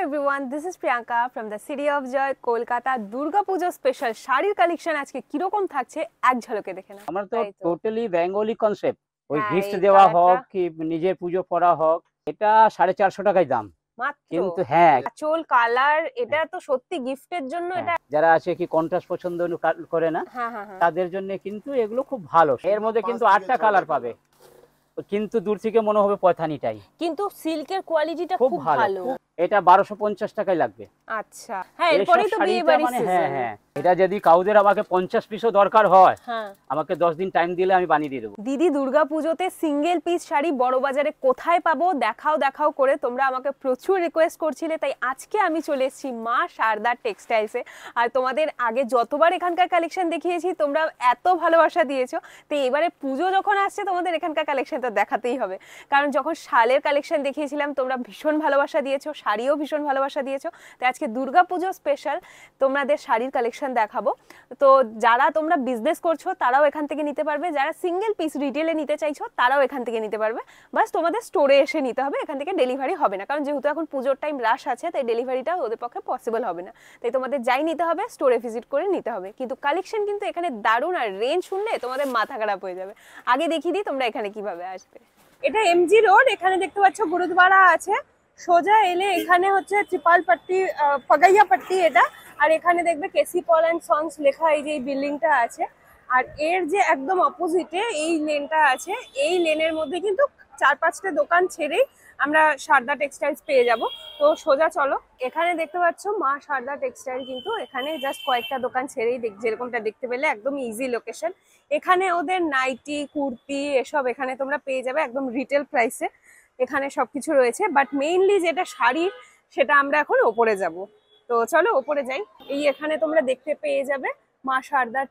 everyone, this is Priyanka from the City of Joy, Kolkata. Durga Puja special শাড়ির collection আজকে কিরকম থাকছে এক ঝলকে দেখে নাও। আমার তো টোটালি বেঙ্গলি কনসেপ্ট, ওই হ্যাঁ, গিফট এই দেওয়া কালারটা হোক কি নিজের পুজো করা হোক, এটা 450 টাকায় দাম। মাত্র কিন্তু হ্যাঁ, আঁচল কালার এটা তো সত্যি গিফটের জন্য এটা। যারা আছে কি কন্ট্রাস্ট পছন্দ করে না, হ্যাঁ হ্যাঁ হ্যাঁ, তাদের জন্য কিন্তু এগুলো খুব ভালো। এর মধ্যে কিন্তু 8টা কালার পাবে, কিন্তু দূর থেকে মনে হবে পয়থানিটাই, কিন্তু সিল্কের কোয়ালিটিটা খুব খুব ভালো। ভালো। এটা 1250 টাকায় লাগবে। আচ্ছা, হ্যাঁ এরপরেই তো বিয়ে বাড়ির সিজন। হ্যাঁ হ্যাঁ, এটা যদি কাউদের আমাকে 50 পিসও দরকার হয়, হ্যাঁ আমাকে 10 দিন টাইম দিলে আমি বানিয়ে দিয়ে দেবো। দিদি দুর্গা পুজোতে সিঙ্গেল পিস শাড়ি বড় বাজারে কোথায় পাবো দেখাও দেখাও করে তোমরা আমাকে প্রচুর রিকোয়েস্ট করছিলে, তাই আজকে আমি চলে এসেছি মা শারদা টেক্সটাইলসে। আর তোমাদের আগে যতবার এখানকার কালেকশন দেখিয়েছি তোমরা এত ভালোবাসা দিয়েছো, তো এবারে পুজো যখন আসছে তোমাদের এখানকার কালেকশন তো দেখাতেই হবে। কারণ যখন শালের কালেকশন দেখিয়েছিলাম তোমরা ভীষণ ভালোবাসা দিয়েছো, শাড়িও ভীষণ ভালোবাসা দিয়েছো, তাই আজকে দুর্গা পুজো স্পেশাল তোমাদের শাড়ির কালেকশন দেখাবো। তো যারা তোমরা বিজনেস করছো তারাও এখান থেকে নিতে পারবে, যারা সিঙ্গেল পিস রিটেলে নিতে চাইছো তারাও এখান থেকে নিতে পারবে। বাস তোমাদের স্টোরে এসে নিতে হবে, এখান থেকে ডেলিভারি হবে না, কারণ যেহেতু এখন পুজোর টাইম রাশ আছে তাই ডেলিভারিটা ওদের পক্ষে পসিবল হবে না। তাই তোমাদের যাই নিতে হবে স্টোরে ভিজিট করে নিতে হবে। কিন্তু কালেকশন কিন্তু এখানে দারুণ, আর রেঞ্জ শুনলে তোমাদের মাথা খারাপ হয়ে যাবে। আগে দেখিয়ে দিই তোমরা এখানে কিভাবে আসবে। এটা এমজি রোড, এখানে দেখতে পাচ্ছ গুরুদ্বারা আছে। সোজা এলে এখানে হচ্ছে ত্রিপাল পাট্টি, পাগাইয়া পাট্টি এটা। আর এখানে দেখবে কেসি পল অ্যান্ড সন্স লেখা, এই যে এই বিল্ডিংটা আছে। আর এর যে একদম অপোজিটে এই লেনটা আছে, এই লেনের মধ্যে কিন্তু 4-5টা দোকান ছেড়েই আমরা শারদা টেক্সটাইলস পেয়ে যাব। তো সোজা চলো, এখানে দেখতে পাচ্ছ মা শারদা টেক্সটাইল, কিন্তু এখানে জাস্ট কয়েকটা দোকান ছেড়েই যেরকমটা দেখতে পেলে একদম ইজি লোকেশন। এখানে ওদের নাইটি কুর্তি এসব এখানে তোমরা পেয়ে যাবে একদম রিটেল প্রাইসে। এখানে সবকিছু রয়েছে, বাট মেইনলি যেটা শাড়ি সেটা আমরা এখন ওপরে যাব। তো চলো ওপরে যাই। এই এখানে তোমরা দেখতে পেয়ে যাবে মা শারদা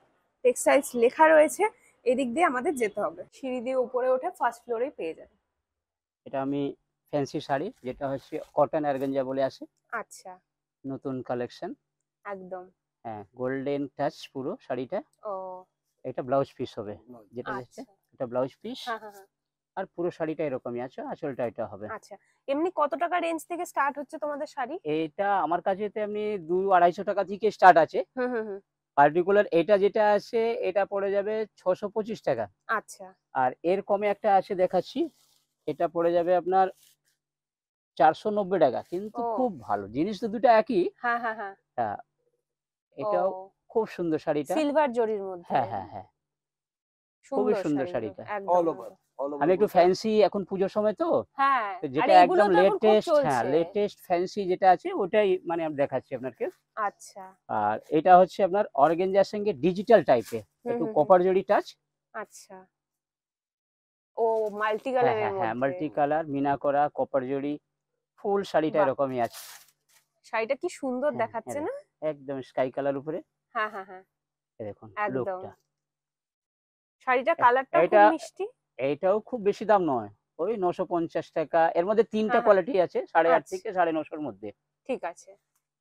টেক্সটাইলস লেখা রয়েছে, এদিক দিয়ে আমাদের যেতে হবে, সিঁড়ি দিয়ে উপরে উঠে ফার্স্ট ফ্লোরেই পেয়ে যাবে। এটা আমি ফ্যান্সি শাড়ি, যেটা হচ্ছে কটন অর্গানজা বলে আসে। আচ্ছা, নতুন কালেকশন একদম। হ্যাঁ, গোল্ডেন টাচ পুরো শাড়িটা। ও এটা ব্লাউজ পিস হবে, যেটা হচ্ছে আচ্ছা, এটা ব্লাউজ পিস। হ্যাঁ হ্যাঁ হ্যাঁ, আর পুরো শাড়িটা এরকমই আছে, আঁচলটা এটা হবে। আচ্ছা। এমনি কত টাকা রেঞ্জ থেকে স্টার্ট হচ্ছে তোমাদের শাড়ি? এটা আমার কাছে এমনি 200-250 টাকা থেকে স্টার্ট আছে। হুম হুম হুম, পার্টিকুলার এটা যেটা আছে এটা পড়ে যাবে 625 টাকা। আচ্ছা। আর এর কমে একটা আছে দেখাচ্ছি, এটা পড়ে যাবে আপনার 490 টাকা। কিন্তু ও খুব ভালো জিনিস, তো দুটো একই। হ্যাঁ হ্যাঁ হ্যাঁ, হ্যাঁ, এটাও ও খুব সুন্দর শাড়িটা। সিলভার জরির মধ্যে। হ্যাঁ হ্যাঁ হ্যাঁ, খুবই সুন্দর শাড়িটা। একদম। আমি একটু ফ্যান্সি, এখন পুজোর সময় তো, হ্যাঁ, তো আর যেটা এগুলো একদম তো এখন খুব লেটেস্ট, হ্যাঁ চলছে। লেটেস্ট ফ্যান্সি যেটা আছে ওটাই মানে আমি দেখাচ্ছি আপনাকে। আচ্ছা, আর এটা হচ্ছে আপনার অর্গানজার সঙ্গে ডিজিটাল টাইপের, একটু হুম হুম, কপার জড়ি টাচ। আচ্ছা। ও মাল্টি হ্যাঁ কালারের হ্যাঁ হ্যাঁ, মধ্যে। মাল্টি কালার মিনা করা কপার জড়ি, ফুল শাড়িটা বাহ, এরকমই আছে। শাড়িটা কি সুন্দর হ্যাঁ, দেখাচ্ছে না? একদম স্কাই কালার উপরে। হ্যাঁ হ্যাঁ হ্যাঁ, এই দেখুন একদম। লুকটা। শাড়িটা কালারটা খুব এটা মিষ্টি। এইটাও খুব বেশি দাম নয়, ওই 950 টাকা। এর মধ্যে 3টা হ্যাঁ হ্যাঁ, কোয়ালিটি আছে, 8.5 আচ্ছা থেকে 950-এর মধ্যে। ঠিক আছে।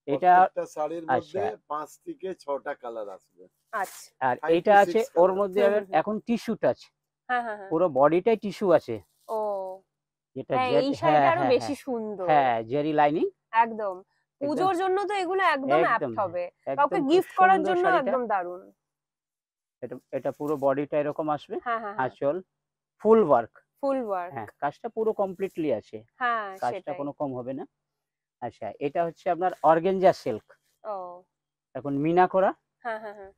এটা প্রত্যেকটা শাড়ির মধ্যে আচ্ছা, 5 থেকে 6টা কালার আসবে। আচ্ছা, আর 5 এইটা to আছে 6 ওর কালার। মধ্যে হুম আবার হুম হুম, এখন টিস্যু টাচ, হ্যাঁ হ্যাঁ হ্যাঁ, পুরো বডিটাই টিস্যু আছে। ও যেটা হ্যাঁ, এই শাড়িটা হ্যাঁ আরো হ্যাঁ বেশি হ্যাঁ সুন্দর। হ্যাঁ, জেরি লাইনিং। একদম, একদম পুজোর জন্য তো এগুলো একদম একদম অ্যাপ্ট হবে, কাউকে একদম খুব গিফট করার সুন্দর জন্য শাড়িটা। একদম দারুণ। এটা এটা পুরো বডিটা এরকম আসবে, হ্যাঁ হ্যাঁ হ্যাঁ, আঁচল ফুল ওয়ার্ক। ফুল ওয়ার্ক। হ্যাঁ, কাজটা পুরো কমপ্লিটলি আছে, হ্যাঁ কাজটা সেটাই। কোনো কম হবে না। আচ্ছা, এটা হচ্ছে আপনার অর্গানজা সিল্ক, ও এখন মিনা করা। হ্যাঁ হ্যাঁ হ্যাঁ,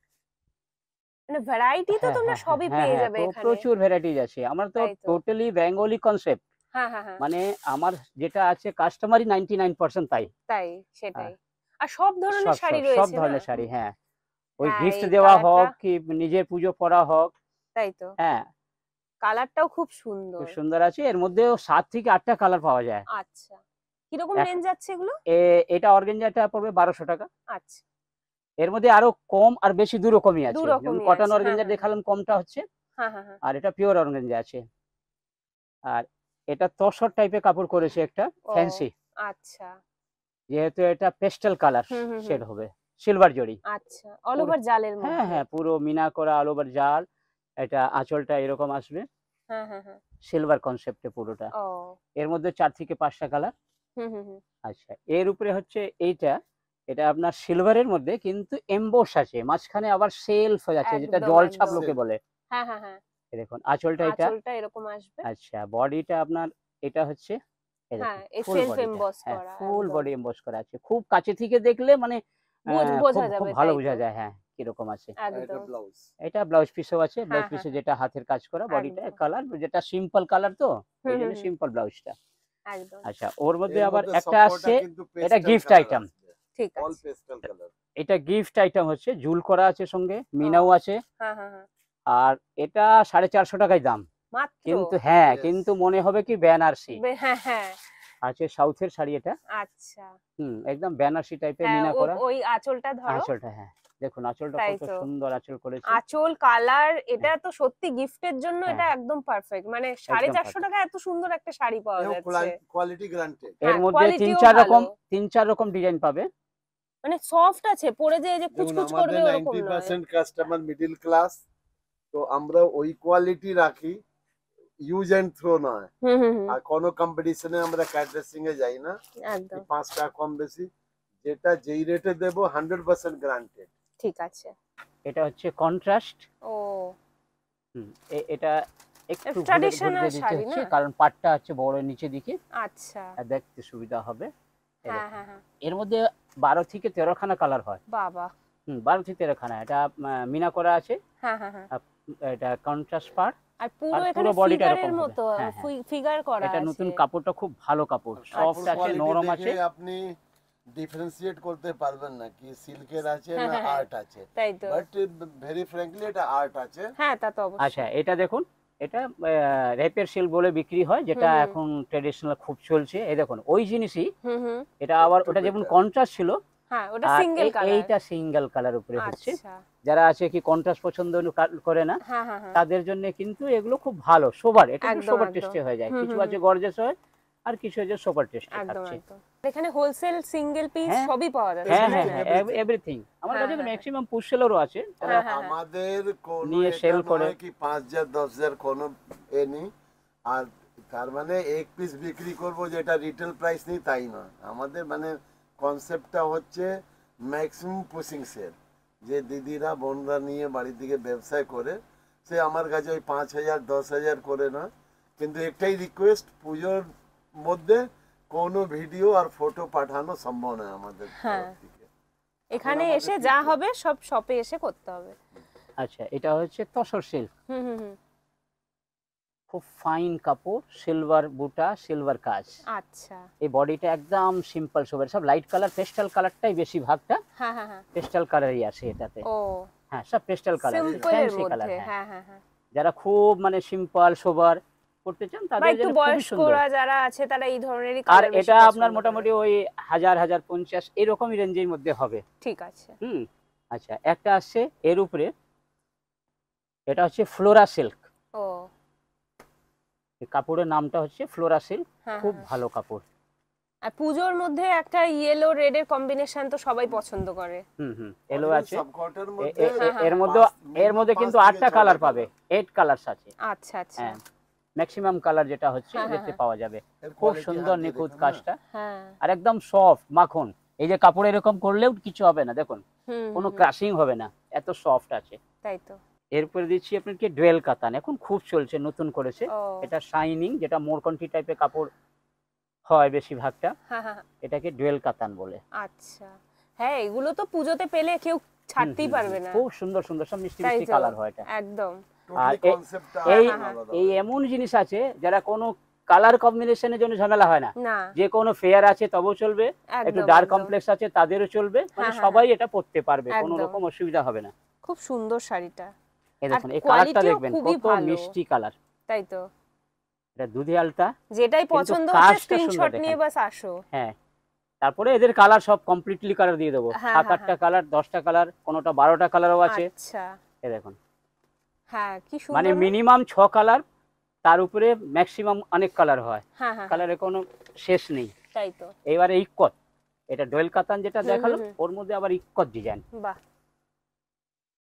মানে ভ্যারাইটি তো হ্যাঁ তোমরা হ্যাঁ হ্যাঁ সবই হ্যাঁ পেয়ে হ্যাঁ, যাবে এখানে। প্রচুর ভ্যারাইটিজ আছে। আমার তো তাই তো, টোটালি বেঙ্গলি কনসেপ্ট, হ্যাঁ হ্যাঁ হ্যাঁ, মানে আমার যেটা আছে কাস্টমারই 99% তাই। তাই হ্যাঁ, সেটাই। আর সব ধরনের সব শাড়ি সব সব রয়েছে না? ধরনের শাড়ি, হ্যাঁ। ওই হ্যাঁ গিফট এই দেওয়া কালারটা, হোক কি নিজের পুজো করা হোক, তাই তো, হ্যাঁ, কালারটাও খুব খুব সুন্দর। সুন্দর আছে। এর মধ্যেও 7 থেকে 8টা কালার পাওয়া যায়। আচ্ছা, কিরকম এক রেঞ্জ যাচ্ছে এগুলো? এটা অর্গানজাটা পড়বে 1200 টাকা। আচ্ছা, এর মধ্যে আরো কম আর বেশি দু রকমই দু আছে, যেমন রকমই কটন আছে, হ্যাঁ অর্গানজা হ্যাঁ দেখালাম কমটা হচ্ছে, হ্যাঁ হ্যাঁ হ্যাঁ, আর এটা পিওর অর্গানজা আছে। আর এটা তসর টাইপের কাপড় করেছে একটা ও ফ্যান্সি, আচ্ছা, যেহেতু এটা পেস্টেল কালার হুম হুম হুম, শেড হবে, সিলভার জড়ি আচ্ছা, অল পুরো। ওভার জালের হ্যাঁ মধ্যে। হ্যাঁ, পুরো মিনা করা অল ওভার জাল। এটা আঁচলটা এরকম আসবে, হ্যাঁ হ্যাঁ হ্যাঁ, সিলভার কনসেপ্টে পুরোটা। ও এর মধ্যে 4 থেকে 5টা কালার। হুম হুম হুম। আচ্ছা, এর উপরে হচ্ছে এটা আপনার সিলভারের মধ্যে কিন্তু এমবোস আছে, মাঝখানে আবার সেলফ আছে, যেটা একদম জল ছাপ একদম। লোকে বলে। হ্যাঁ হ্যাঁ হ্যাঁ। এই দেখুন আঁচলটা এটা। আঁচলটা এরকম আসবে। আচ্ছা, বডিটা আপনার এটা হচ্ছে, এই হ্যাঁ, দেখুন এই ফুল সেলফ বডিটা, এমবস হ্যাঁ করা ফুল একদম। বডি এমবোস করা আছে। খুব কাছে থেকে দেখলে মানে খুব বোঝা খুব যাবে, ভালো তাই বোঝা তো। যায়, হ্যাঁ কিরকম আছে। আর এটা একদম। ব্লাউজ। এটা ব্লাউজ পিসও আছে, ব্লাউজ হ্যাঁ হ্যাঁ পিসে হ্যাঁ। যেটা হাতের কাজ করা, বডিটা একদম। কালার যেটা সিম্পল কালার, তো হুম ওই হুম জন্য হুম। সিম্পল ব্লাউজটা। একদম। আচ্ছা, ওর মধ্যে এর আবার মধ্যে একটা সবকটা আসছে, কিন্তু এটা পেস্টাল গিফট কালার আইটেম। আসবে। ঠিক অল আছে। Pastel colour. এটা গিফট আইটেম হচ্ছে, ঝুল করা আছে সঙ্গে, ও। মিনাও আছে। হ্যাঁ হ্যাঁ হ্যাঁ। আর এটা 450 টাকায় দাম। মাত্র? কিন্তু হ্যাঁ, Yes. কিন্তু মনে হবে কি বেনারসি হ্যাঁ হ্যাঁ। আছে, সাউথের শাড়ি এটা। আচ্ছা। একদম বেনারসি টাইপের হ্যাঁ, মিনা করা ওই আঁচলটা ধরো। আঁচলটা, হ্যাঁ দেখুন আঁচলটা তাই কত তো। সুন্দর আঁচল করেছে। আঁচল, কালার, এটা হ্যাঁ তো সত্যি গিফটের জন্য হ্যাঁ এটা হ্যাঁ, একদম পারফেক্ট। মানে একদম 450 পারফেক্ট। টাকায় এত সুন্দর একটা শাড়ি পাওয়া এবং যাচ্ছে। Quality guaranteed. এর হ্যাঁ, মধ্যে কোয়ালিটিও ভালো। তিন চার রকম ডিজাইন পাবে। মানে সফট আছে, পরে যে এই যে দেখুন কুচকুচ করবে আমাদের ওরকম নয়। 90% কাস্টমার মিডল ক্লাস, তো আমরা ওই কোয়ালিটি রাখি, ইউজ এন্ড থ্রো নয়। হুম হুম হুম। আর কোনো কম্পিটিশনে আমরা ক্যাট ড্রেসিং এ যাই না, একদম। 5 টাকা কম বেশি, যেটা যেই রেটে দেবো 100% গ্যারান্টেড। ঠিক আছে। এটা হচ্ছে কন্ট্রাস্ট। ও। এটা একটু ঘুরে ট্র্যাডিশনাল দিতে শাড়ি হচ্ছে, না? কারণ পাটটা হচ্ছে বড় নিচে দিকে, আচ্ছা। আর দেখতে সুবিধা হবে। এই হ্যাঁ দেখুন। হ্যাঁ হ্যাঁ। এর মধ্যে 12 থেকে 13 খানা কালার হয়। বাবা। 12 থেকে 13 খানা। এটা মিনা করা আছে। হ্যাঁ হ্যাঁ হ্যাঁ। এটা কন্ট্রাস্ট পাড়। আর পুরো আর এখানে পুরো বডিটা ফিগারের এরকম হবে। মতো হ্যাঁ হ্যাঁ, ফিগার করা এটা আছে। নতুন কাপড়টা খুব ভালো কাপড়, সফট কাপড় আছে, কোয়ালিটি নরম দেখে আছে। আপনি ডিফারেন্সিয়েট করতে পারবেন না কি সিল্কের আছে হ্যাঁ না হ্যাঁ হ্যাঁ। আর্ট আছে, তাই তো। বাট ভেরি ফ্র্যাঙ্কলি এটা আর্ট আছে। হ্যাঁ, তা তো অবশ্যই। আচ্ছা, এটা দেখুন, এটা রেপের সিল্ক বলে বিক্রি হয়, যেটা হুম হুম। এখন ট্রেডিশনাল খুব চলছে। এই দেখুন ওই জিনিসই, হুম হুম। এটা আবার একটু ওটা যেমন better। কন্ট্রাস্ট ছিল, হ্যাঁ, ওটা আর সিঙ্গেল কালার। এইটা সিঙ্গেল কালার উপরে হচ্ছে। আচ্ছা। যারা আছে কি কন্ট্রাস্ট পছন্দ করে না, হ্যাঁ হ্যাঁ হ্যাঁ। তাদের জন্য কিন্তু এগুলো খুব ভালো, সোবার, এটা একটু একদম সোবার একদম। টেস্টে হয়ে যায়। হুম কিছু হুম আছে হুম। গর্জাস হয়, আর কিছু আছে সোবার টেস্টে একদম থাকছে। একদম। এখানে হোলসেল, সিঙ্গেল পিস হ্যাঁ সবই পাওয়া যাচ্ছে, হ্যাঁ তাই হ্যাঁ তো? হ্যাঁ, Everything. এভরিথিং আমার হ্যাঁ কাছে। হ্যাঁ হ্যাঁ। ম্যাক্সিমাম পুশ সেলারও আছে, তারা হ্যাঁ হ্যাঁ হ্যাঁ। আমাদের কোনো নিয়ে এটা সেল করে। নয় কি 5,000 10,000 কোনো এ নেই, আর তার মানে এক পিস বিক্রি করব যেটা রিটেল প্রাইস নেই তাই নয়। আমাদের মানে কনসেপ্টটা হচ্ছে ম্যাক্সিমাম পুশিং সেল, যে দিদিরা বোনরা নিয়ে বাড়ির দিকে ব্যবসায় করে, সে আমার কাছে ওই 5,000 10,000 করে না। কিন্তু একটাই রিকোয়েস্ট, পুজোর মধ্যে কোনো ভিডিও আর ফটো পাঠানো সম্ভব নয় আমাদের হ্যাঁ। তরফ থেকে। এখানে আমাদের এসে কি যা করবে? হবে সব শপে এসে করতে হবে। আচ্ছা, এটা হচ্ছে তসর সিল্ক, হুম হুম হুম। খুব ফাইন কাপড়, সিলভার বুটা, সিলভার কাজ। আচ্ছা। এই বডিটা একদম সিম্পল সোবার, সব লাইট কালার, পেস্টাল কালারটাই বেশি ভাগটা, হ্যাঁ হ্যাঁ হ্যাঁ। পেস্টাল কালারই আছে এটাতে। ও। হ্যাঁ, সব পেস্টাল কালার, সিম্পলের ফ্যান্সি কালার। মধ্যে। হ্যাঁ, হ্যাঁ হ্যাঁ হ্যাঁ। যারা খুব মানে সিম্পল সোবার করতে চান বা তাদের একটু জন্য খুবই সুন্দর। বয়স্করা যারা আছে তারা এই ধরনেরই আর কালার বেশি এটা পছন্দ আপনার করে। মোটামুটি ওই 1000 1050 এরকমই রেঞ্জের মধ্যে হবে। ঠিক আছে। আচ্ছা, একটা আসছে এর উপরে, এটা হচ্ছে ফ্লোরা সিল্ক। ও। এই কাপড়ের নামটা হচ্ছে ফ্লোরা সিল্ক, হ্যাঁ খুব হ্যাঁ। ভালো কাপড়। আর পুজোর মধ্যে একটা ইয়েলো রেড এর কম্বিনেশন তো সবাই পছন্দ করে। এলো আছে। সবকটার এ- মধ্যে এ- এ- এর মধ্যে minimum এর মধ্যে কিন্তু 5 থেকে 8টা 6টা কালার colour। পাবে, 8 কালারস আছে। আচ্ছা আচ্ছা। হ্যাঁ, ম্যাক্সিমাম কালার যেটা হচ্ছে হ্যাঁ, দেখতে হ্যাঁ, পাওয়া যাবে। এর খুব quality সুন্দর হাত দিয়ে নিখুঁত দেখুন না। কাজটা, হ্যাঁ। আর একদম সফট মাখন। এই যে কাপড় এরকম করলেও কিছু হবে না, দেখুন হুম কোনো হুম, ক্রাশিং হবে না, এত সফট আছে। তাই তো। এরপরে দিচ্ছি আপনাকে ডুয়েল কাতান, এখন খুব চলছে, নতুন করেছে। ও। এটা শাইনিং, যেটা মোরকন্টি টাইপের কাপড় হয় বেশিরভাগটা, হ্যাঁ হ্যাঁ হ্যাঁ। এটাকে ডুয়েল কাতান বলে। আচ্ছা। হ্যাঁ, এগুলো তো পুজোতে পেলে কেউ ছাড়তেই পারবে না। খুব সুন্দর সুন্দর সব মিষ্টি তাই মিষ্টি তো। কালার হয় এটা। একদম। আর Totally concept টা এই হ্যাঁ, হ্যাঁ, আলাদা এই হবে। এমন জিনিস আছে যারা কোনো কালার কম্বিনেশনের জন্য ঝামেলা হয় না, না। যে কোনো ফেয়ার আছে তবেও চলবে, একটু একদম ডার্ক একদম। কমপ্লেক্স আছে তাদেরও চলবে, মানে হ্যাঁ, হ্যাঁ, সবাই এটা পরতে পারবে, কোনো একদম। রকম অসুবিধা হবে না। খুব সুন্দর শাড়িটা। এই আর দেখুন এই কালারটা কোয়ালিটিও দেখবেন, খুবই কত ভালো। মিষ্টি কালার। তাই তো। এটা দুধে আলতা, যেটাই কিন্তু পছন্দ হচ্ছে কাজটা সুন্দর স্ক্রিনশট দেখেন। নিয়ে বাস আসো। হ্যাঁ, তারপরে এদের কালার সব কমপ্লিটলি কালার দিয়ে দেবো, হ্যাঁ, 7-8টা হ্যাঁ। কালার, 10টা কালার, কোনোটা 12টা কালারও আছে। আচ্ছা। এই দেখুন, হ্যাঁ, কি সুন্দর মানে না? মিনিমাম 6 কালার, তার উপরে ম্যাক্সিমাম অনেক কালার হয়, হ্যাঁ হ্যাঁ। কালারের কোনো শেষ নেই। তাই তো। এবারে ইক্কত, এটা ডোয়েল কাতান যেটা হুম, দেখালো, হুম, হুম। ওর মধ্যে আবার ইক্কত ডিজাইন, বাহ।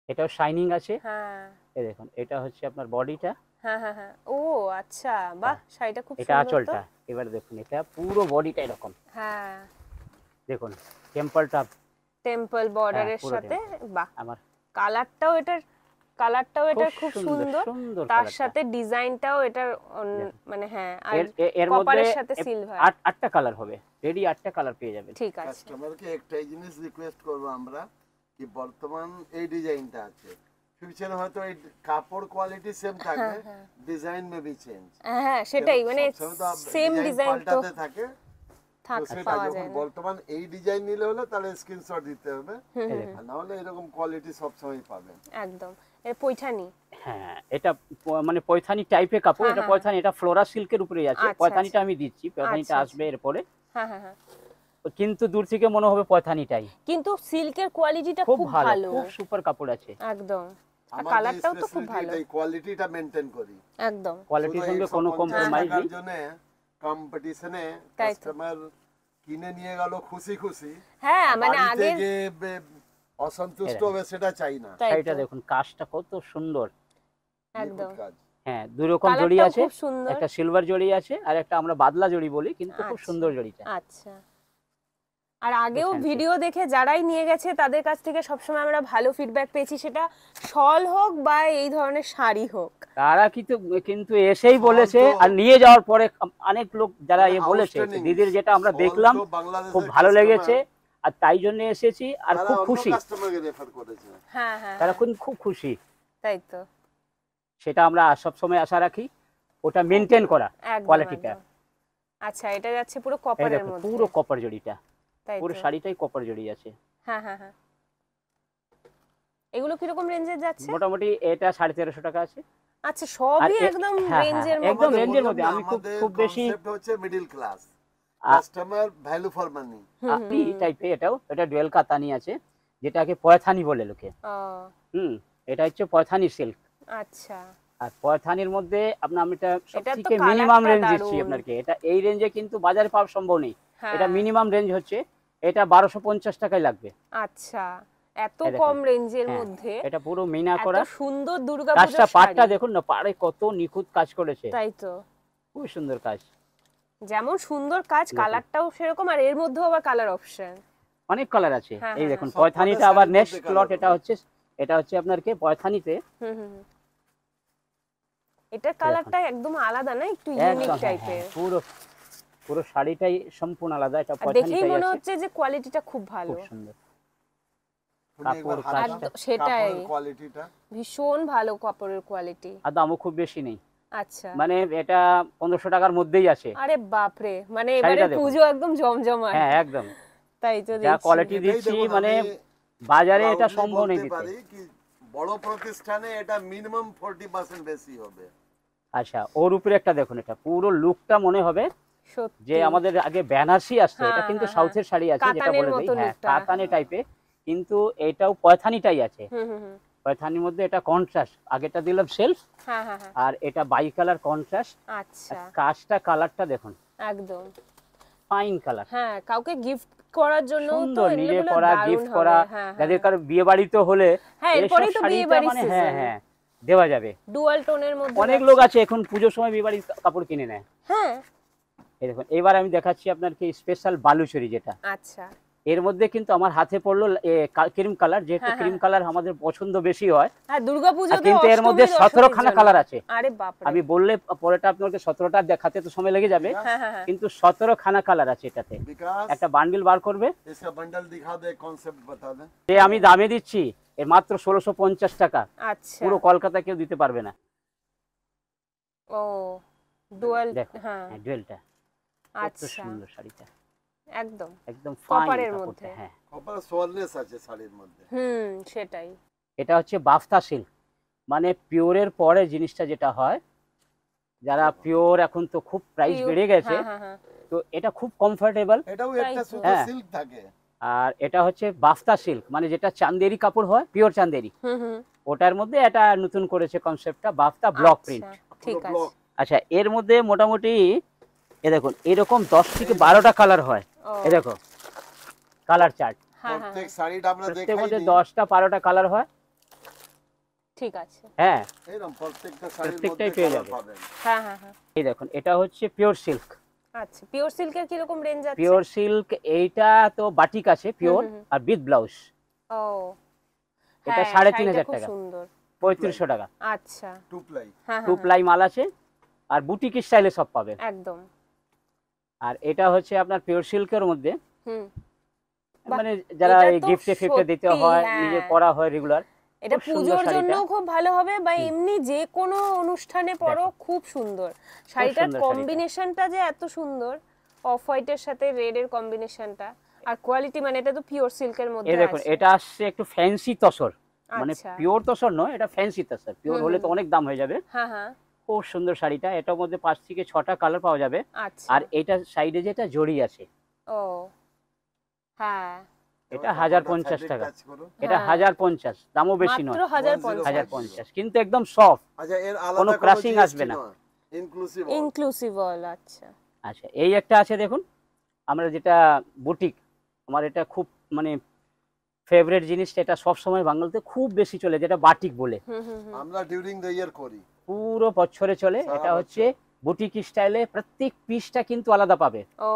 এটাও শাইনিং আছে। হ্যাঁ এই দেখুন, এটা হচ্ছে আপনার বডিটা, হ্যাঁ হ্যাঁ হ্যাঁ, ও আচ্ছা, বাহ শাড়িটা খুব এটা সুন্দর তো। আঁচলটা। এবার দেখুন এটা পুরো বডিটা এরকম, হ্যাঁ, দেখুন টেম্পলটা টেম্পল বর্ডারের পুরো সাথে, বাহ আমার কালারটাও এটার খুব সুন্দর, সুন্দর তার কালারটা। সাথে ডিজাইনটাও এটার দেখুন। মানে হ্যাঁ, আর এর মধ্যে কপারের সাথে সিলভার। আটটা কালার হবে, রেডি 8টা কালার পেয়ে যাবেন। ঠিক আছে, কাস্টমারকে একটাই জিনিস রিকোয়েস্ট করব আমরা, কি বর্তমান এই ডিজাইনটা আছে, ফিউচারে হয়তো এই কাপড় কোয়ালিটি সেম থাকবে, ডিজাইন মে বি চেঞ্জ। হ্যাঁ সেটাই, মানে সেম ডিজাইন তো পাল্টাতে থাকে, তো সেটা পাওয়া যখন যায় না। বর্তমান এই ডিজাইন নিলে হলো তাহলে স্ক্রিনশট দিতে হবে, এই দেখুন। আর না হলে এরকম কোয়ালিটি সব সময় পাবেন। একদম, এর পৈঠানি। হ্যাঁ এটা মানে পয়থানি টাইপের কাপড়, হ্যাঁ, এটা হ্যাঁ, পয়থানি, এটা ফ্লোরা সিল্কের উপরেই আছে। আচ্ছা, পয়থানিটা আচ্ছা। আমি দিচ্ছি, পয়থানিটা আচ্ছা, আসবে এরপরে, হ্যাঁ হ্যাঁ হ্যাঁ, কিন্তু দূর থেকে মনে হবে পয়থানিটাই। কিন্তু সিল্কের কোয়ালিটিটা খুব খুব ভালো, ভালো, খুব সুপার কাপড় আছে। একদম, আর আমাদের কালারটাও তো খুব স্পেশালিটি ভালো, এটাই, কোয়ালিটিটা মেইনটেইন করি। একদম। কোয়ালিটির শুধু সঙ্গে এই কোনো 150 কম্প্রোমাইজ টাকার নেই। জন্য কম্পিটিশনে তাই তো। কাস্টমার কিনে নিয়ে গেল খুশি খুশি, হ্যাঁ মানে বাড়িতে আগে গিয়ে অসন্তুষ্ট হবে সেটা চাই না। তাই শাড়িটা তো, দেখুন কাজটা কত সুন্দর। একদম, নিখুঁত কাজ। হ্যাঁ দুই রকম জড়ি কালারটাও আছে, খুব সুন্দর। একটা সিলভার জড়ি আছে আর একটা আমরা বাদলা জড়ি বলি, কিন্তু খুব আচ্ছা, সুন্দর জড়িটা। আচ্ছা। আর আগেও fancy। ভিডিও দেখে যারাই নিয়ে গেছে তাদের কাছ থেকে সবসময় আমরা ভালো ফিডব্যাক পেয়েছি, সেটা শল হোক বা এই ধরনের শাড়ি হোক। তারা কিন্তু এসেই বলেছে, তো- আর নিয়ে যাওয়ার পরে অনেক লোক যারা মানে বলেছে outstanding। দিদির যেটা আমরা All দেখলাম তো বাংলাদেশের খুব ভালো customer, লেগেছে, আর তাই জন্য এসেছি, আর তারা খুব অন্য খুশি, কাস্টমারকে রেফার করেছে। হ্যাঁ হ্যাঁ তারা হ্যাঁ, খুব খুশি। তাই তো, সেটা আমরা সবসময় আশা রাখি, ওটা মেনটেন করা একদম, কোয়ালিটিটা। একদম। আচ্ছা, এটা যাচ্ছে পুরো এই কপারের দেখো মধ্যে, পুরো কপার জড়িটা, তাই পুরো তো। শাড়িটাই কপার জড়ি আছে। হ্যাঁ হ্যাঁ হ্যাঁ, এগুলো কিরকম রেঞ্জের যাচ্ছে? মোটামুটি এটা 1350 টাকা আছে। আচ্ছা, আর সবই একদম হ্যাঁ, রেঞ্জের হ্যাঁ, মধ্যে। একদম range এর বললাম মধ্যে। না, আমি আমাদের খুব বেশি concept হচ্ছে middle class customer, value for money. আপনি টাইপে এটাও, এটা ডুয়েল কাতানি আছে, যেটাকে পয়থানি বলে লোকে। ও এটা হচ্ছে পয়থানি সিল্ক। আচ্ছা, আর পয়থানির মধ্যে আমি এটা এটার তো সবথেকে colourটা মিনিমাম রেঞ্জ দিচ্ছি দারুণ। আপনাকে। এটা এই রেঞ্জে কিন্তু বাজারে পাওয়া সম্ভব নেই। হ্যাঁ, এটা মিনিমাম রেঞ্জ হচ্ছে, এটা 1250 টাকায় লাগবে। আচ্ছা, এত এই দেখুন। কম রেঞ্জের হ্যাঁ, মধ্যে এটা পুরো মিনা এত করা সুন্দর কাজটা, দুর্গাপূজার পাটটা শাড়ি। দেখুন না, পাড়ে কত নিখুঁত কাজ করেছে, তাই তো, খুব সুন্দর কাজ। যেমন সুন্দর কাজ, দেখুন। কালারটাও সেরকম, আর এর মধ্যেও আবার কালার অপশন। অনেক কালার আছে। হ্যাঁ, এই হ্যাঁ, দেখুন হ্যাঁ। পয়থানিটা সবকটা আবার শাড়ির নেক্সট মধ্যে লট। colour এটা হচ্ছে আপনার কি পয়থানিতে এটার কালারটা একদম আলাদা না, একটু একদম, ইউনিক হ্যাঁ, টাইপের। হ্যাঁ, পুরো পুরো শাড়িটাই সম্পূর্ণ আলাদা। এটা আর দেখেই পয়থানিটাই মনে আছে, হচ্ছে যে কোয়ালিটিটা খুব ভালো, খুব সুন্দর। তুমি একবার কাপড় হাত কাজটা- দাও, একদম সেটাই, কাপড়ের কোয়ালিটিটা ভীষণ ভালো কাপড়ের কোয়ালিটি। আর দামও খুব বেশি নেই, আচ্ছা, মানে এটা 1500 টাকার মধ্যেই আছে। আরে বাপরে, মানে শাড়িটা এবারে দেখুন। পুজো একদম জমজমাট। হ্যাঁ একদম, তাই তো যা দেখছি। কোয়ালিটি এটাই দিচ্ছি, দেখুন, মানে আমি বাজারে এটা proudly সম্ভব নেই বলতে দিতে। পারি কি বড় প্রতিষ্ঠানে এটা মিনিমাম 40% বেশি হবে। আচ্ছা, ওর উপরে একটা দেখুন, এটা পুরো লুকটা মনে হবে সত্যি, যে আমাদের আগে বেনারসি আসতো, এটা হ্যাঁ, কিন্তু হ্যাঁ, সাউথের শাড়ি আছে, যেটা কাতানের বলে দিই, মতো হ্যাঁ লুকটা। কাতানে টাইপে, কিন্তু এটাও পয়থানিটাই আছে। হুম হুম হুম, পয়থানির মধ্যে এটা কন্ট্রাস্ট, আগেটা দিলাম সেলফ, হ্যাঁ হ্যাঁ হ্যাঁ, আর এটা বাই কালার কন্ট্রাস্ট। আচ্ছা, কাজটা, কালারটা দেখুন, একদম। ফাইন কালার, হ্যাঁ, কাউকে গিফট করার জন্য তো সুন্দর, নিজে এগুলো পরা, দারুণ গিফট হবে। করা, হ্যাঁ যাদের কারো বিয়ে বাড়িতে হলে হ্যাঁ, এইসব এরপরেই তো শাড়িটা বিয়েবাড়ির মানে হ্যাঁ season। হ্যাঁ দেওয়া যাবে। ডুয়াল টোনের মধ্যে অনেক যাচ্ছে। লোক আছে এখন পুজোর সময় বিয়ে বাড়ির কাপড় কিনে নেয়। হ্যাঁ, এই দেখুন, এবার আমি দেখাচ্ছি আপনার কি স্পেশাল বালুচরি, যেটা আচ্ছা, এর মধ্যে কিন্তু আমার হাতে পড়লো ক্রিম কালার, যেহেতু হ্যাঁ, ক্রিম হ্যাঁ। কালার আমাদের পছন্দ বেশি হয়। হ্যাঁ, দুর্গাপূজাতে কিন্তু এর মধ্যে অষ্টমীর 17 খানা জন্য। কালার আছে। আরে বাপরে, আমি বললে পরেটা আপনাকে 17টা দেখাতে তো সময় লেগে যাবে, হ্যাঁ হ্যাঁ হ্যাঁ, কিন্তু 17 খানা কালার আছে এটাতে। বিকাশ একটা বান্ডিল বার করবে, इसका बंडल दिखा दे, कॉन्सेप्ट बता दे। যে আমি দামে দিচ্ছি এর মাত্র 1650 টাকা, আচ্ছা, পুরো কলকাতা কেউ দিতে পারবে না। ও ডুয়াল, দেখো হ্যাঁ, ডুয়েলটা কত আচ্ছা, সুন্দর শাড়িটা, একদম একদম ফাইন কপারের কাপড়টা। মধ্যে। হ্যাঁ, কপার সোয়ারনেস আছে শাড়ির মধ্যে। হুম, সেটাই, এটা হচ্ছে বাফতা সিল্ক, মানে পিওরের পরে জিনিসটা যেটা হয়, যারা পিওর, এখন তো খুব প্রাইস Pure, বেড়ে গেছে, হ্যাঁ হ্যাঁ হ্যাঁ, তো এটা খুব কমফোর্টেবল। এটাও একটা তাই তো। সুতো হ্যাঁ। সিল্ক থাকে। আর এটা হচ্ছে বাফতা সিল্ক, মানে যেটা চান্দেরি কাপড় হয়, পিওর চান্দেরি, হুম হুম, ওটার মধ্যে এটা নতুন করেছে কনসেপ্টটা বাফতা ব্লক আচ্ছা, প্রিন্ট। ঠিক পুরো আছে, ব্লক। আচ্ছা, এর মধ্যে মোটামুটি এ দেখুন এরকম 10 থেকে 12টা কালার হয়। ও, এ দেখো কালার চার্ট, হ্যাঁ হ্যাঁ প্রত্যেক শাড়িটা আমরা প্রত্যেক দেখাই মধ্যে দিই। 10টা 12টা কালার হয়। ঠিক আছে। হ্যাঁ এরকম প্রত্যেকটা শাড়ির প্রত্যেকটাই মধ্যে পেয়ে কালার যাবে। পাবেন। হ্যাঁ হ্যাঁ হ্যাঁ। এই দেখুন এটা হচ্ছে পিওর সিল্ক। আচ্ছা, পিওর সিল্কের কি রকম রেঞ্জ আছে? পিওর সিল্ক এইটা তো বাটিক আছে পিওর, আর উইথ ব্লাউজ। ও এটা হ্যাঁ, 3500 শাড়িটা খুব টাকা, সুন্দর। 3500 টাকা। আচ্ছা, টু প্লাই। হ্যাঁ টু হ্যাঁ প্লাই মাল আছে, আর বুটিক স্টাইলে সব পাবেন। একদম। আর এটা হচ্ছে আপনার পিওর সিল্কের মধ্যে, হুম, বাহ, মানে যারা এটা এই তো গিফটে ফিফটে দিতে সত্যি, হয়, হ্যাঁ। নিজে পরা হয় রেগুলার। এটা খুব সুন্দর পুজোর জন্য শাড়িটা। খুব ভালো হবে, বা এমনি যে কোনো অনুষ্ঠানে পরো, দেখো। খুব সুন্দর। শাড়িটার সুন্দর শাড়িটা। কম্বিনেশনটা যে এত সুন্দর, অফ হোয়াইটের সাথে রেড এর কম্বিনেশনটা, আর কোয়ালিটি, মানে এটা তো পিওর সিল্কের এই মধ্যে দেখুন আছে। এটা আসছে একটু ফ্যান্সি তসর, মানে আচ্ছা, পিওর তসর নয়, এটা ফ্যান্সি তসর। পিওর হলে তো অনেক দাম হয়ে যাবে। হ্যাঁ হ্যাঁ, খুব সুন্দর শাড়িটা, এটার মধ্যে 5 থেকে 6টা কালার পাওয়া যাবে। আচ্ছা। আর এটা সাইডে যেটা জড়ি আছে, ও হ্যাঁ, এটা 1050 টাকা। এটা হ্যাঁ। 1050, দামও বেশি মাত্র নয়, 1050। 1050, কিন্তু একদম সফট, আচ্ছা, এর কোনো আলাদা ক্রাশিং আসবে না। ইনক্লুসিভ। ইনক্লুসিভ অল, আচ্ছা। আচ্ছা এই একটা আছে দেখুন, আমরা যেটা বুটিক, আমার এটা খুব মানে ফেভারিট জিনিসটা, এটা সব সময় বাঙালিতে খুব বেশি চলে, যেটা বাটিক বলে। আমরা ডিউরিং দ্য ইয়ার করি, পুরো বছরে চলে। সারা এটা হচ্ছে বছর। বুটিক স্টাইলে, প্রত্যেক পিসটা কিন্তু আলাদা পাবে। ও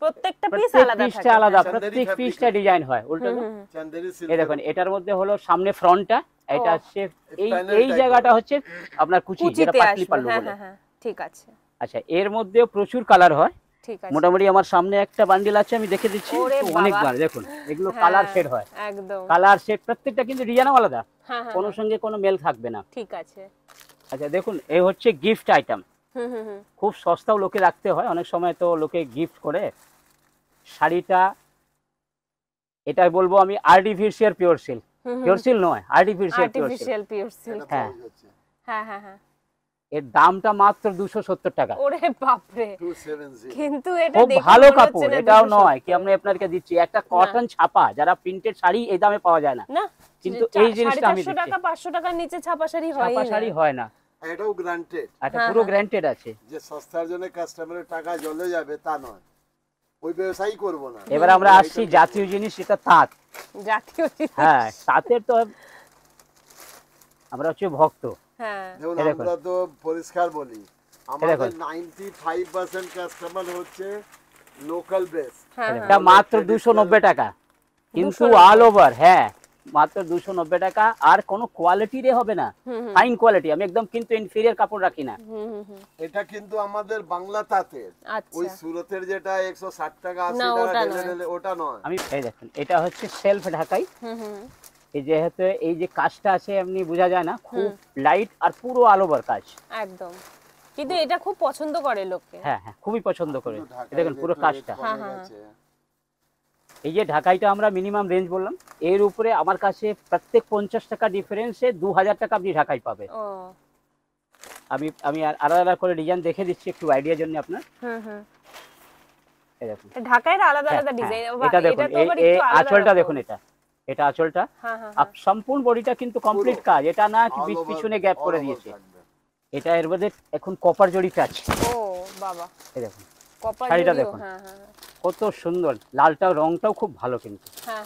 প্রত্যেকটা পিস প্রত্যেক আলাদা পিসটা থাকে। আলাদা, চান্দেরি প্রত্যেক fabric পিসটা আছে। ডিজাইন হয় উল্টো। চান্দেরি সিল্ক। এই দেখুন এটার মধ্যে হলো সামনে ফ্রন্টটা, এটা ও। হচ্ছে এই Panel এই type জায়গাটা হচ্ছে আপনার কুচি, যেটা কুচিতে পাটলি আসবে, পাল্লু হ্যাঁ বলে। হ্যাঁ হ্যাঁ, ঠিক আছে আচ্ছা এর মধ্যেও প্রচুর কালার হয়। ঠিক আছে। মোটামুটি আমার সামনে একটা বান্ডিল আছে, আমি দেখে দিচ্ছি। ওরে তো বাবা। অনেকবার দেখুন, এগুলো হ্যাঁ, কালার শেড হয়, একদম। কালার শেড প্রত্যেকটা, কিন্তু ডিজাইনও আলাদা, হ্যাঁ হ্যাঁ কোনো হ্যাঁ, সঙ্গে কোনো মেল থাকবে না। ঠিক আছে। আচ্ছা দেখুন এই হচ্ছে গিফট আইটেম, হুম। খুব সস্তাও লোকে রাখতে হয়, অনেক সময় তো লোকে গিফট করে। শাড়িটা এটা বলবো আমি artificial pure silk, pure silk নয়, artificial pure silk. Artificial pure silk, হ্যাঁ। হ্যাঁ হ্যাঁ হ্যাঁ। এর দামটা মাত্র 270 টাকা। ওরে বাপরে, 270। কিন্তু এটা খুব দেখে ভালো মনে হচ্ছে কাপড়, না এটাও 270 নয় কি আমি আপনাকে দিচ্ছি, একটা কটন ছাপা, যারা প্রিন্টেড শাড়ি এই দামে পাওয়া যায় না। না, কিন্তু এই জিনিসটা আমি 450 দিচ্ছি, টাকা 500 টাকার নিচে ছাপা শাড়ি হয় ছাপা শাড়ি হয় না, এটাও গ্রান্টেড, এটা হ্যাঁ, পুরো হ্যাঁ। গ্যারান্টেড আছে। যে সস্তার জন্য কাস্টমারের টাকা জ্বলে যাবে তা নয়, ওই ব্যবসায়ী করব না। এবার আমরা আসছি জাতীয় জিনিস, এটা তাঁত। জাতীয় জিনিস। হ্যাঁ তাঁতের তো আমরা হচ্ছে ভক্ত। হ্যাঁ, দেখুন এই দেখুন। আমরা তো পরিষ্কার বলি, আমাদের 95% কাস্টমার হচ্ছে লোকাল বেস। হ্যাঁ এটা মাত্র 290 টাকা, কিন্তু 290 অল ওভার, হ্যাঁ মাত্র 290 টাকা। আর কোনো কোয়ালিটিরে হবে না, ফাইন কোয়ালিটি। আমি একদম কিন্তু ইনফেরিয়র কাপড় রাখি না। হুম। এটা কিন্তু আমাদের বাংলা তাঁতের, আচ্ছা। ওই সুরতের যেটা 160 টাকা 80 না, টাকা ওটা ঢেলে নয়। ঢেলে, ওটা নয়। আমি এই দেখুন এটা হচ্ছে সেলফ ঢাকাই। হুম। এই যেহেতু এই যে কাজটা আছে এমনি বোঝা যায় না, খুব লাইট আর পুরো অল ওভার কাজ। একদম, কিন্তু এটা খুব পছন্দ করে লোকে। হ্যাঁ হ্যাঁ খুবই পছন্দ করে। কিন্তু ঢাকায় এই দেখুন পুরো একটু কাজটা। rate কমে হ্যাঁ, হ্যাঁ। গেছে। এই যে ঢাকাইটা আমরা মিনিমাম রেঞ্জ বললাম, এর উপরে আমার কাছে প্রত্যেক 50 টাকা ডিফারেন্সে 2000 টাকা আপনি ঢাকাই পাবে। ও আমি আমি আলাদা আলাদা করে ডিজাইন দেখে দিচ্ছি একটু আইডিয়ার জন্য আপনার। হুম। এই দেখুন ঢাকাইয়ের আলাদা হ্যাঁ, আলাদা হ্যাঁ, ডিজাইন। এটা দেখুন এই আঁচলটা দেখুন, এটা আঁচলটা। হ্যাঁ হ্যাঁ আর সম্পূর্ণ বডিটা কিন্তু কমপ্লিট কাজ, এটা না কি All over- পিছনে গ্যাপ করে all over দিয়েছে। থাকবে। এটা এর মধ্যে এখন কপার জড়ি কাজ। ও বাবা, এই দেখুন কপার শাড়িটা জড়িও, দেখুন। হ্যাঁ হ্যাঁ কত সুন্দর, লালটাও রংটাও খুব ভালো, কিন্তু হ্যাঁ।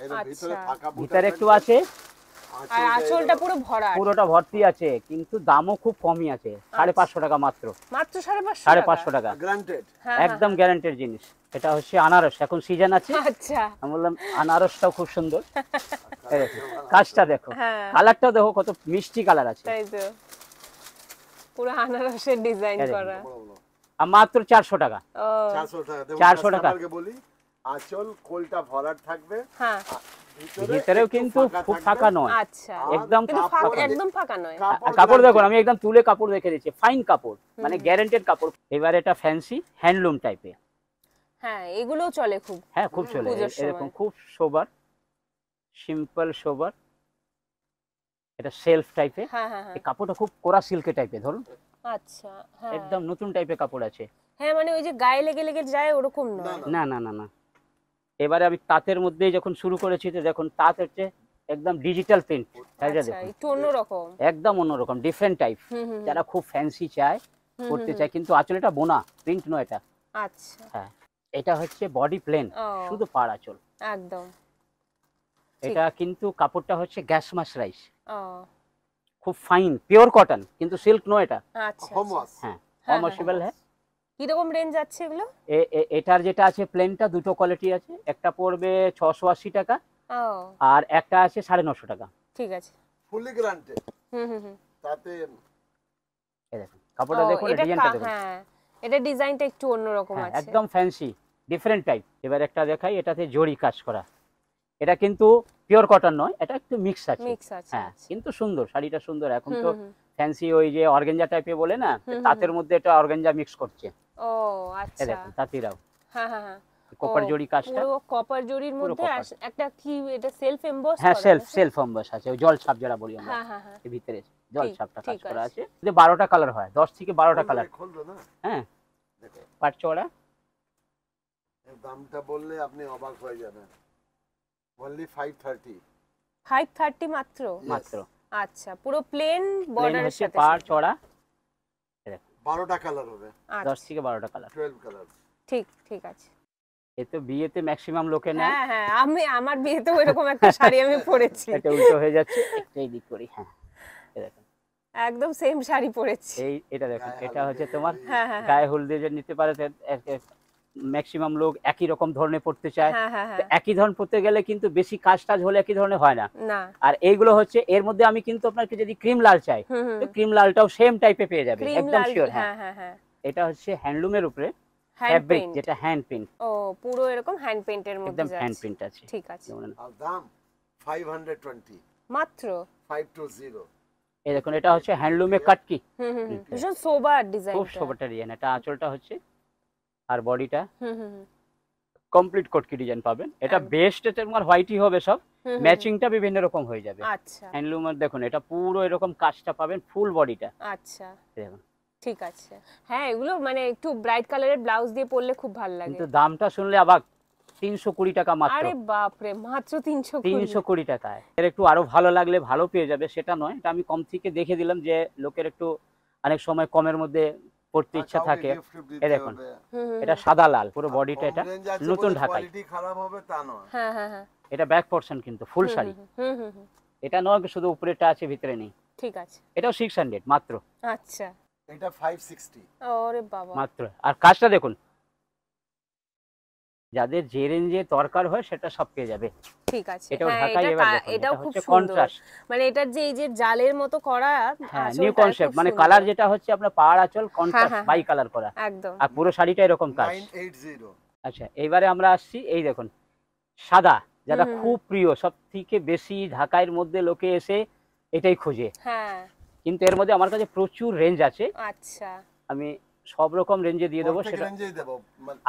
এর ভিতরে আচ্ছা। ফাঁকা বুটা ভিতরে একটু থাকবে, আছে, আর আঁচলটা পুরো ভরা, পুরোটা ভর্তি আছে, কিন্তু দামও খুব কমই আছে, 550 টাকা মাত্র, মাত্র 550 550 টাকা। গ্রান্টেড। হ্যাঁ, একদম গ্যারান্টেড জিনিস। এটা হচ্ছে আনারস, এখন সিজন আছে। আচ্ছা, আমি বললাম আনারসটাও খুব সুন্দর। এই দেখো, কাজটা দেখো, হ্যাঁ। কালারটাও দেখো কত মিষ্টি কালার আছে। তাই তো, পুরো আনারসের ডিজাইন এই দেখুন। করা। আর মাত্র 400 টাকা। ও 400 টাকা। দেখুন 400 টাকা। কাস্টমারকে বলি, আঁচল কোলটা ভরাট থাকবে, হ্যাঁ, ভিতরেও একটু কিন্তু খুব থাকবে। ফাঁকা নয়, আচ্ছা, একদম কিন্তু ফাঁকা। একদম ফাঁকা নয়। কাপড় দেখুন, আমি একদম তুলে কাপড় দেখে দিচ্ছি, ফাইন কাপড়, মানে গ্যারান্টেড কাপড়। এবার এটা ফ্যান্সি হ্যান্ডলুম টাইপের। হ্যাঁ, এগুলোও চলে খুব। হ্যাঁ খুব চলে, পুজোর এরকম সময়। খুব সোবার, সিম্পল সোবার। এটা সেলফ টাইপের। হ্যাঁ হ্যাঁ হ্যাঁ, এই কাপড়টা খুব কোরা সিল্কের টাইপের, ধরুন আচ্ছা, হ্যাঁ একদম নতুন টাইপের কাপড় আছে। হ্যাঁ, মানে ওই যে গায়ে লেগে লেগে যায় ওরকম নয়। না না না না। এবারে আমি তাঁতের মধ্যেই যখন শুরু করেছি, তো দেখুন তাঁত হচ্ছে একদম ডিজিটাল প্রিন্ট, আচ্ছা, দেখুন একটু অন্যরকম। একদম অন্যরকম ডিফারেন্ট টাইপ। হুম। যারা খুব ফ্যান্সি চায়, করতে চায়, কিন্তু আসলে এটা বোনা, প্রিন্ট নয় এটা। আচ্ছা, হ্যাঁ এটা হচ্ছে বডি প্লেন, ও। শুধু পাড় আঁচল। একদম। এটা কিন্তু কাপড়টা হচ্ছে গ্যাস মাসরাইজ, ও খুব ফাইন পিওর কটন, কিন্তু সিল্ক নয় এটা। আচ্ছা হোম আচ্ছা। ওয়াশ। হ্যাঁ, হ্যাঁ, ওয়াশেবল হ্যাঁ। কিরকম রেঞ্জ আছে এগুলো? এটার যেটা আছে প্লেনটা, দুটো কোয়ালিটি আছে, একটা পড়বে 680 টাকা ও আর একটা আছে 950 টাকা। ঠিক আছে। ফুলি গ্রান্টেড। হুম। তাতে এই দেখুন কাপড়টা ও দেখুন, এটা ডিজাইনটা দেখুন। হ্যাঁ, এটা ডিজাইনটা একটু অন্যরকম হ্যাঁ আছে। একদম ফ্যান্সি ডিফারেন্ট টাইপ। এবার একটা দেখাই, এটাতে জরি কাজ করা, এটা কিন্তু পিওর কটন নয়, এটা একটু মিক্স আছে। মিক্স আছে। হ্যাঁ আচ্ছা। কিন্তু সুন্দর, শাড়িটা সুন্দর। এখন হুম, তো হুম, ফ্যান্সি ওই যে অর্গানজা টাইপে বলে না, হুম, তাঁতের মধ্যে এটা অর্গানজা মিক্স করছে। ও এই আচ্ছা। দেখুন তাঁতিরাও হ্যাঁ। কপার ও, জরি কাজটা। পুরো কপার জরির পুরো মধ্যে কপার। একটা কি এটা সেলফ এমবস হ্যাঁ করা? সেলফ অম্বাস আছে, ওই জল ছাপ যারা বলি আমরা, হ্যাঁ। এর ভিতরে জল ছাপটা কাজ ঠিক করা আছে। আছে। যে 12টা কালার হয়, 10 থেকে 12টা কালার। খুলবে না, হ্যাঁ দেখো পাট চওড়া। এর দামটা বললে আপনি অবাক হয়ে যাবেন। অনলি 530। 530 মাত্র? মাত্র। আচ্ছা, পুরো প্লেন প্লেন বর্ডারের হচ্ছে সাথে পাট সাথে। চওড়া। 12টা কালার হবে, 10 আচ্ছা, থেকে 12টা কালার। 12 কালার। ঠিক আছে। এ তো বিয়েতে ম্যাক্সিমাম লোকে নেয়। হ্যাঁ, আমার বিয়েতেও এরকম একটা শাড়ি আমি পরেছি। এটা উল্টো হয়ে যাচ্ছে, একটু এই দিক করি। হ্যাঁ এই দেখুন, একদম সেম শাড়ি পরেছি। এটা দেখুন, গায়ে এটা হচ্ছে হলুদে তোমার হ্যাঁ। গায়ে হলদে যে নিতে পারে। ম্যাক্সিমাম লোক একই রকম ধরনের পড়তে চায়। হ্যাঁ। তো একই ধরন পড়তে গেলে কিন্তু বেশি কাজ টাজ হলে একই ধরনের হয় না। না। আর এইগুলো হচ্ছে এর মধ্যে আমি কিন্তু আপনাকে যদি ক্রিম লাল চাই, হুম। তো ক্রিম লালটাও সেম টাইপে পেয়ে যাবে, ক্রিম একদম লাল। শিওর। হ্যাঁ। এটা হচ্ছে হ্যান্ডলুমের উপরে হ্যান্ড ফ্যাব্রিক, পেইন্ট। যেটা হ্যান্ড প্রিন্ট, ও পুরো এরকম হ্যান্ড পেইন্টের মধ্যে একদম হ্যান্ড যাচ্ছে। প্রিন্ট আছে। ঠিক আছে। যেমন আর দাম 520। মাত্র 520। এই দেখুন, এটা হচ্ছে হ্যান্ডলুমে কাটকি, হুম। ভীষণ সোবার ডিজাইন। খুব সোবাটা ডিজাইন। এটা আঁচলটা হচ্ছে, আর বডিটা হুম। কমপ্লিট কটকি ডিজাইন পাবেন। এটা একদম। বেস্ট, তোমার হোয়াইটই হবে সব, হুম। ম্যাচিংটা বিভিন্ন রকম হয়ে যাবে। আচ্ছা হ্যান্ডলুমের দেখুন, এটা পুরো এরকম কাজটা পাবেন, ফুল বডিটা আচ্ছা। দেখুন। ঠিক আছে। হ্যাঁ, এগুলো মানে একটু ব্রাইট কালারের ব্লাউজ দিয়ে পরলে খুব ভালো লাগে। কিন্তু দামটা শুনলে আবার 320 টাকা মাত্র। আরে বাপ রে, মাত্র 320। 320 টাকায়। এর একটু আরো ভালো লাগলে ভালো পেয়ে যাবে, সেটা নয়, এটা আমি কম থেকে দেখে দিলাম যে লোকের একটু অনেক সময় কমের মধ্যে পড়তে ইচ্ছা থাকে। এই দেখুন, এটা সাদা লাল পুরো বডিটা, এটা নতুন ঢাকাই। কোয়ালিটি খারাপ হবে তা নয়। হ্যাঁ। এটা ব্যাক পোরশন কিন্তু ফুল শাড়ি। হুম। এটা নয় শুধু উপরেটা আছে, ভিতরে নেই। ঠিক আছে। এটাও 600 মাত্র। আচ্ছা। এটা 560। ওরে বাবা। মাত্র। আর কাজটা দেখুন, যাদের যে রেঞ্জে দরকার হয় সেটা সব পেয়ে যাবে। ঠিক আছে। এটাও হ্যাঁ, ঢাকাই। এবার দেখুন, এটাও এটা খুব হচ্ছে সুন্দর। কন্ট্রাস্ট। মানে এটার যে এই যে জালের মতো করা হ্যাঁ, আঁচলটা নিউ খুব কনসেপ্ট, মানে সুন্দর। কালার যেটা হচ্ছে আপনার পাড় আঁচল কন্ট্রাস্ট, হ্যাঁ। বাই কালার করা, একদম। আর পুরো শাড়িটা এরকম কাজ। 980। আচ্ছা, এইবারে আমরা আসছি, এই দেখুন সাদা, যেটা খুব প্রিয়, সব থেকে বেশি ঢাকাইয়ের মধ্যে লোকে এসে এটাই খোঁজে। হ্যাঁ। কিন্তু এর মধ্যে আমার কাছে প্রচুর রেঞ্জ আছে, আচ্ছা। আমি সব রকম রেঞ্জে দিয়ে দেবো। প্রত্যেক সেটা রেঞ্জেই দেব।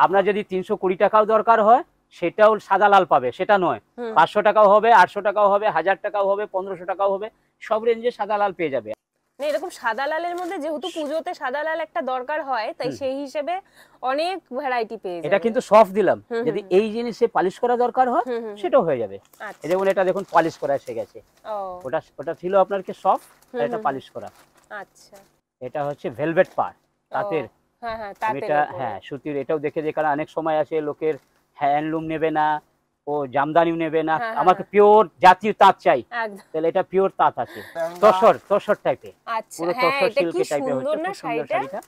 আপনার যদি 320 টাকাও দরকার হয়, সেটাও সাদা লাল পাবে, সেটা নয়। 500 টাকাও হবে, 800 টাকাও হবে, 1000 টাকাও হবে, 1500 টাকাও হবে, সব রেঞ্জে সাদা লাল পেয়ে যাবে। না, এরকম সাদা লালের মধ্যে যেহেতু পুজোতে সাদা লাল একটা দরকার হয়, তাই সেই হিসেবে অনেক ভ্যারাইটি পেয়ে যাবে। এটা কিন্তু সফট দিলাম, যদি এই জিনিসে পালিশ করা দরকার হয় সেটাও হয়ে যাবে। আচ্ছা। এই দেখুন, এটা দেখুন পালিশ করা এসে গেছে। ও ওটা ছিল আপনার কি সফট, এটা পালিশ করা। আচ্ছা। এটা হচ্ছে ভেলভেট পাড়, তাঁতের। হ্যাঁ, আমি তাঁতের এটা উপরে। হ্যাঁ সুতির, এটাও দেখে যে, কারণ অনেক সময় আছে লোকের হ্যান্ডলুম নেবে না, ও জামদানিও নেবে না, আমাকে পিওর জাতীয় তাঁত চাই, একদম। তাহলে এটা পিওর তাঁত আছে, তসর টাইপে, আচ্ছা। পুরো হ্যাঁ, তসর এটা কি সিল্কের টাইপে সুন্দর হচ্ছে, না খুব সুন্দর শাড়িটা? শাড়িটা।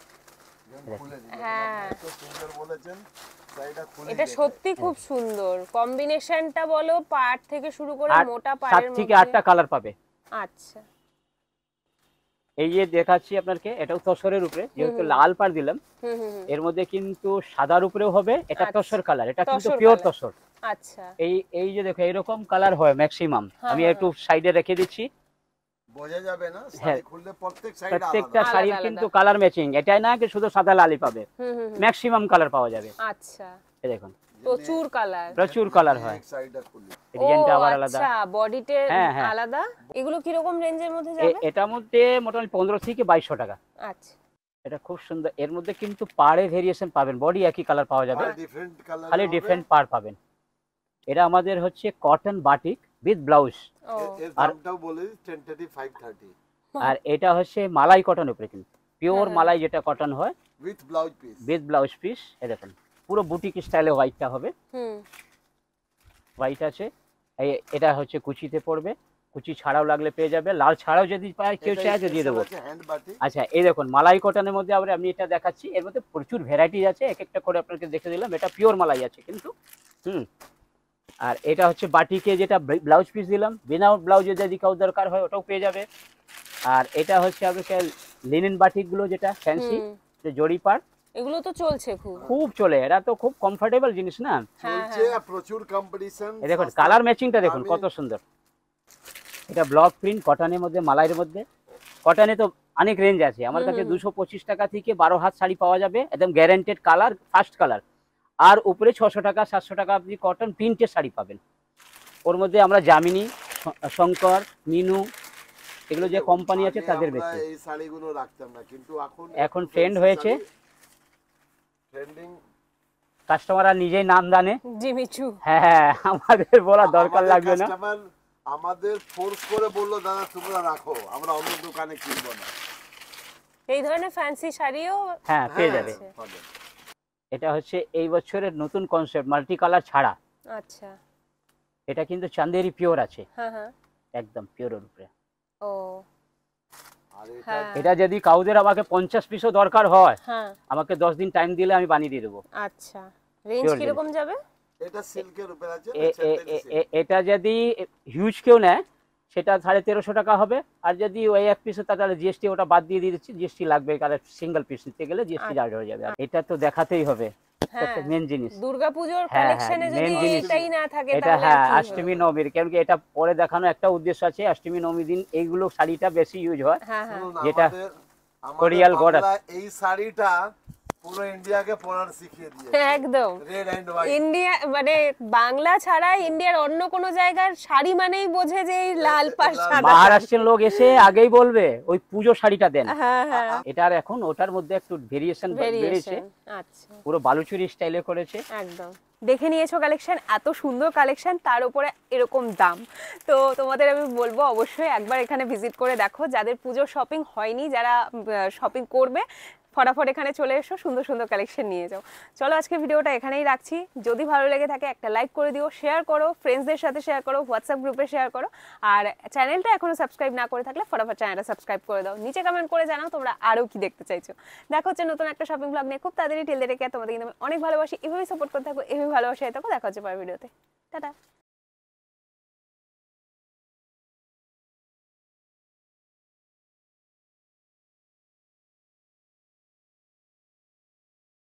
হ্যাঁ, এত সুন্দর বলেছেন, শাড়িটা খুলে এটা সত্যি খুব সুন্দর কম্বিনেশনটা, বলো পাড় থেকে শুরু করে মোটা 7 পাড়ের থেকে মধ্যে। 8টা কালার পাবে। আচ্ছা। এই যে দেখাচ্ছি আপনাকে, এটাও তসরের উপরে, যেহেতু লাল পাড় দিলাম, এর মধ্যে কিন্তু সাদার উপরেও হবে। এটা তসর কালার, এটা কিন্তু পিওর তসর। আচ্ছা। এই যে দেখো, এরকম কালার হয় ম্যাক্সিমাম। আমি একটু সাইডে রেখে দিচ্ছি, বোঝা যাবে না শাড়ি খুললে প্রত্যেক সাইড প্রত্যেকটা আলাদা। শাড়ির কিন্তু কালার ম্যাচিং, এটাই না কি শুধু সাদা লালই পাবে, ম্যাক্সিমাম কালার পাওয়া যাবে। আচ্ছা। এই দেখুন, প্রচুর কালার। প্রচুর কালার হয়, এক সাইডটা খুলি। ডিজাইনটা আবার আলাদা। আচ্ছা, বডিতে হ্যাঁ। আলাদা। এগুলো কি রকম রেঞ্জের মধ্যে যাবে? এটার মধ্যে মোটামুটি 15 থেকে 2200 টাকা। আচ্ছা। এটা খুব সুন্দর। এর মধ্যে কিন্তু পাড়ে ভেরিয়েশন পাবেন, বডি একই কালার পাওয়া যাবে, ডিফারেন্ট কালার, খালি ডিফারেন্ট পাড় পাবেন। এটা আমাদের হচ্ছে কটন বাটিক উইথ ব্লাউজ, ও এর দামটাও বলে দিই, টেন্টেটিভ 530 আর এটা হচ্ছে মালাই কটন উপরে, কিন্তু পিওর মালাই যেটা কটন হয়, with blouse piece. With blouse piece. এই দেখুন পুরো বুটিক স্টাইলে হোয়াইটটা হবে, হোয়াইট আছে, এটা হচ্ছে কুচিতে পড়বে, কুচি ছাড়াও লাগলে পেয়ে যাবে, লাল ছাড়াও যদি পায় কেউ চায় তো দিয়ে দেবো। হ্যান্ড বাটি। আচ্ছা এই দেখুন মালাই কটনের মধ্যে আবার আমি এটা দেখাচ্ছি, এর মধ্যে প্রচুর ভ্যারাইটি আছে, এক একটা করে আপনাকে দেখে দিলাম। এটা পিওর মালাই আছে কিন্তু। আর এটা হচ্ছে বাটিকে যেটা ব্লাউজ পিস দিলাম, বিনা ব্লাউজে যদি কাউ দরকার হয় ওটাও পেয়ে যাবে। আর এটা হচ্ছে আপনাকে লিনেন বাটিকগুলো যেটা ফ্যান্সি যে জড়ি পাড়, এগুলো তো চলছে খুব চলে, এরা তো খুব কমফোর্টেবল জিনিস না। চলছে, প্রচুর কম্পিটিশন। এই দেখুন কালার ম্যাচিংটা দেখুন কত সুন্দর। এটা ব্লক প্রিন্ট কটনের মধ্যে, মালাইয়ের মধ্যে। কটনে তো অনেক রেঞ্জ আছে আমার কাছে, 225 টাকা থেকে 12 হাত শাড়ি পাওয়া যাবে, একদম গ্যারান্টেড কালার, ফার্স্ট কালার। আর উপরে 600 টাকা 700 টাকা আপনি কটন প্রিন্টের শাড়ি পাবেন। ওর মধ্যে আমরা জামিনী, শঙ্কর, মিনু, এগুলো যে কোম্পানি আছে তাদের বেশি। এই শাড়িগুলো রাখতাম না, কিন্তু এখন ট্রেন্ড হয়েছে, ট্রেন্ডিং। কাস্টমাররা নিজেই নাম জানে জিমিচু। হ্যাঁ, আমাদের বলা দরকার লাগবে না। কাস্টমার আমাদের ফোর্স করে বললো দাদা তোমরা রাখো, আমরা অন্য দোকানে কিনবো না। এই ধরনের ফ্যান্সি শাড়িও হ্যাঁ পেয়ে যাবে। এটা হচ্ছে এই বছরের নতুন কনসেপ্ট, মাল্টি কালার ছাড়া। আচ্ছা, এটা কিন্তু চান্দেরি পিওর আছে, হ্যাঁ হ্যাঁ, একদম পিওরের উপরে। ও আর হ্যাঁ এটা যদি কাউদের আমাকে 50 পিসও দরকার হয়, হ্যাঁ, আমাকে 10 দিন টাইম দিলে আমি বানিয়ে দিয়ে দেবো। আচ্ছা, রেঞ্জ Pure কিরকম যাবে? এটা সিল্কের উপর আছে। এটা যদি হিউজ কেউ নেয় সেটা 1350 টাকা হবে। আর যদি ওই এক পিস তাহলে জিএসটি ওটা বাদ দিয়ে দিচ্ছি, জিএসটি লাগবে, কারণ সিঙ্গেল পিস নিতে গেলে জিএসটি চার্জ হয়ে যাবে। এটা তো দেখাতেই হবে, হ্যাঁ, মেন জিনিস। দুর্গাপূজার হ্যাঁ, কালেকশনে main যদি জিনিস। এটাই না থাকে এটা তাহলে হ্যাঁ আর কি হবে? অষ্টমী নবমীর, কেন কি এটা পরে দেখানো একটা উদ্দেশ্য আছে, অষ্টমী নবমী দিন এইগুলো শাড়িটা বেশি ইউজ হয়। হ্যাঁ হ্যাঁ, যেটা আমাদের কোরিয়াল গড় বাংলা এই শাড়িটা পুরো ইন্ডিয়াকে পরার শিখিয়ে দিয়েছে। একদম রেড এন্ড হোয়াইট। ইন্ডিয়া মানে বাংলা ছাড়া ইন্ডিয়ার অন্য কোনো জায়গার শাড়ি মানেই বোঝে যে এই লাল পাড় সাদা। মহারাষ্ট্রের লোক এসে আগেই বলবে ওই পুজো শাড়িটা দেন। হ্যাঁ হ্যাঁ, এটার এখন ওটার মধ্যে একটু ভেরিয়েশন বেড়েছে, ভেরিয়েশন। আচ্ছা, পুরো বালুচুরি স্টাইলে করেছে। একদম দেখে নিয়েছো কালেকশন, এত সুন্দর কালেকশন, তার উপরে এরকম দাম। তো তোমাদের আমি বলবো অবশ্যই একবার এখানে ভিজিট করে দেখো, যাদের পুজোর শপিং হয়নি, যারা শপিং করবে ফটাফট এখানে চলে এসো, সুন্দর সুন্দর কালেকশন নিয়ে যাও। চলো আজকে ভিডিওটা এখানেই রাখছি। যদি ভালো লেগে থাকে একটা লাইক করে দিও, শেয়ার করো, ফ্রেন্ডসদের সাথে শেয়ার করো, হোয়াটসঅ্যাপ গ্রুপে শেয়ার করো। আর চ্যানেলটা এখনো সাবস্ক্রাইব না করে থাকলে ফটাফট চ্যানেলটা সাবস্ক্রাইব করে দাও। নিচে কমেন্ট করে জানাও তোমরা আরও কি দেখতে চাইছো। দেখা হচ্ছে নতুন একটা শপিং ব্লগ নিয়ে খুব তাড়াতাড়ি। টেল দেখে তোমাদের কিন্তু আমি অনেক ভালোবাসি, এভাবেই সাপোর্ট করতে থাকো, এভাবেই ভালোবাসায় থাকো। দেখা হচ্ছে পরের ভিডিওতে, টাটা।